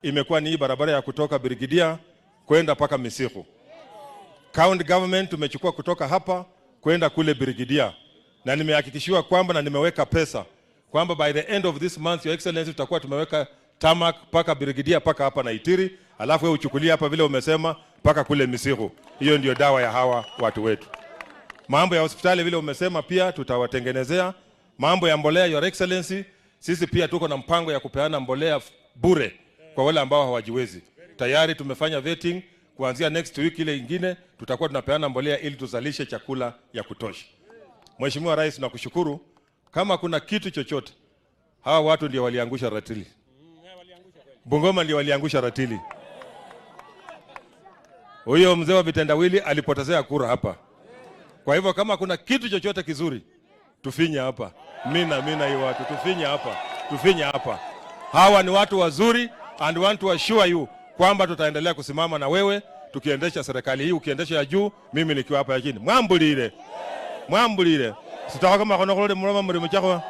imekuwa ni barabara ya kutoka Birigidia kwenda paka Misihu. County government tumechukua kutoka hapa kwenda kule Birigidia, na nimehakikishiwa kwamba na nimeweka pesa kwamba by the end of this month, Your Excellency, tutakuwa tumeweka tarmac paka Birigidia paka hapa na Itiri, alafu wewe uchukulie hapa vile umesema paka kule Misihu. Hiyo ndio dawa ya hawa watu wetu. Mambo ya hospitali vile umesema pia tutawatengenezea. Mambo ya mbolea, Your Excellency, sisi pia tuko na mpango ya kupeana mbolea bure kwa wale ambao hawajiwezi. Tayari tumefanya vetting, kuanzia next week ile ingine tutakuwa tunapeana mbolea ili tuzalishe chakula ya kutosha. Mheshimiwa Rais, nakushukuru. Kama kuna kitu chochote, hawa watu ndio waliangusha ratili. Bungoma ndio waliangusha ratili. Huyo mzee wa vitendawili alipotezea kura hapa. Kwa hivyo kama kuna kitu chochote kizuri, tufinya hapa. Mina hiyo watu, tufinya hapa. Hawa ni watu wazuri, and want to assure you kwamba tutaendelea kusimama na wewe tukiendesha serikali hii, ukiendesha ya juu, mimi nikiwa hapa ya chini. Mwambulire. Sitaka kama kono kolode muroma muri mchako.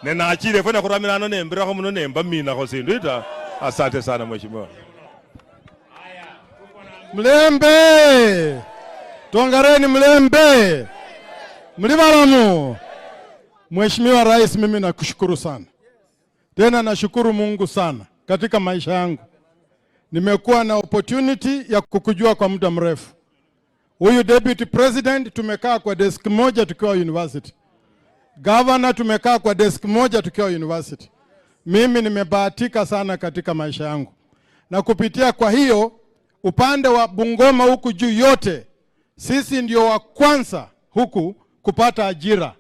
Nena achire fena kuramira no nembira ko muno nemba mina ko sinduita. Asante sana mheshimiwa. Mlembe. Tongareni mlembe. Mlibaramu. Mheshimiwa Rais, mimi nakushukuru sana. Tena nashukuru Mungu sana katika maisha yangu. Nimekuwa na opportunity ya kukujua kwa muda mrefu. Huyu deputy president tumekaa kwa desk moja tukiwa university. Governor tumekaa kwa desk moja tukiwa university. Mimi nimebahatika sana katika maisha yangu. Na kupitia kwa hiyo, upande wa Bungoma huku juu yote, sisi ndio wa kwanza huku kupata ajira.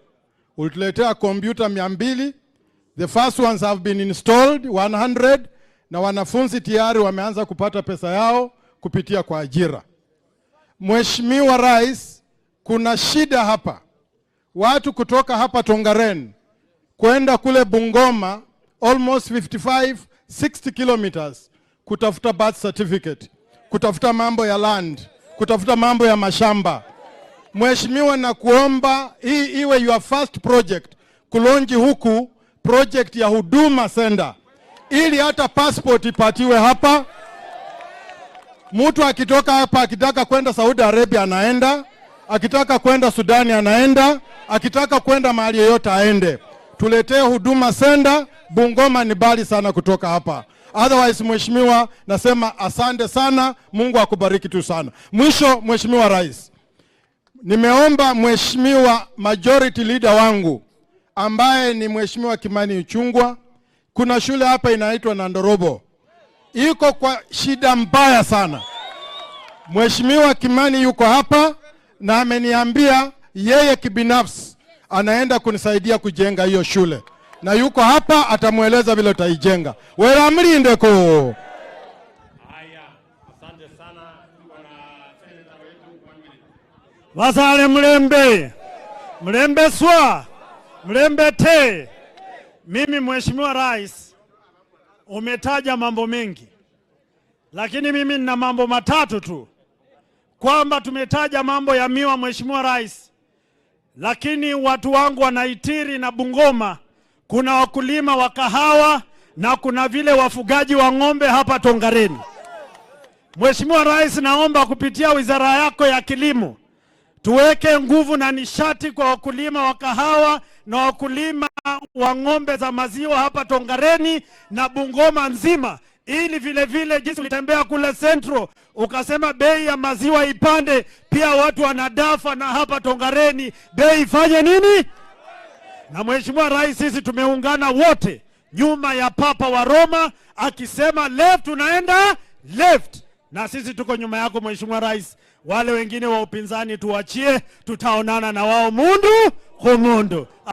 Ulituletea kompyuta 200. The first ones have been installed 100, na wanafunzi tayari wameanza kupata pesa yao kupitia kwa ajira. Mheshimiwa Rais, kuna shida hapa. Watu kutoka hapa Tongaren kwenda kule Bungoma almost 55-60 kilometers kutafuta birth certificate, kutafuta mambo ya land, kutafuta mambo ya mashamba. Mheshimiwa, na kuomba hii iwe your first project kulonji huku project ya Huduma Center, ili hata passport ipatiwe hapa. Mtu akitoka hapa akitaka kwenda Saudi Arabia anaenda, akitaka kwenda Sudani anaenda, akitaka kwenda mahali yoyote aende. Tuletee Huduma Center. Bungoma ni bali sana kutoka hapa. Otherwise, mheshimiwa, nasema asante sana, Mungu akubariki tu sana. Mwisho, Mheshimiwa Rais, nimeomba mheshimiwa majority leader wangu ambaye ni Mheshimiwa Kimani Ichung'wah, kuna shule hapa inaitwa Nandorobo. Iko kwa shida mbaya sana. Mheshimiwa Kimani yuko hapa na ameniambia yeye kibinafsi anaenda kunisaidia kujenga hiyo shule. Na yuko hapa atamueleza vile tutaijenga. Wera mlindeko. Haya, asante sana bwana senator wetu kwa mimi. Wasale mlembe. Mlembe swa. Mlembe te. Mimi Mheshimiwa Rais, umetaja mambo mengi, lakini mimi nina mambo matatu tu. Kwamba tumetaja mambo ya miwa Mheshimiwa Rais, lakini watu wangu wanaitiri na Bungoma kuna wakulima wa kahawa na kuna vile wafugaji wa ng'ombe hapa Tongareni. Mheshimiwa Rais, naomba kupitia wizara yako ya kilimo tuweke nguvu na nishati kwa wakulima wa kahawa na wakulima wa ng'ombe za maziwa hapa Tongareni na Bungoma nzima, ili vile vile jinsi ulitembea kule Central ukasema bei ya maziwa ipande, pia watu wanadafa na hapa Tongareni bei ifanye nini? Na Mheshimiwa Rais, sisi tumeungana wote nyuma ya Papa wa Roma akisema left tunaenda left, na sisi tuko nyuma yako Mheshimiwa Rais. Wale wengine wa upinzani tuachie, tutaonana na wao mundu kumundu.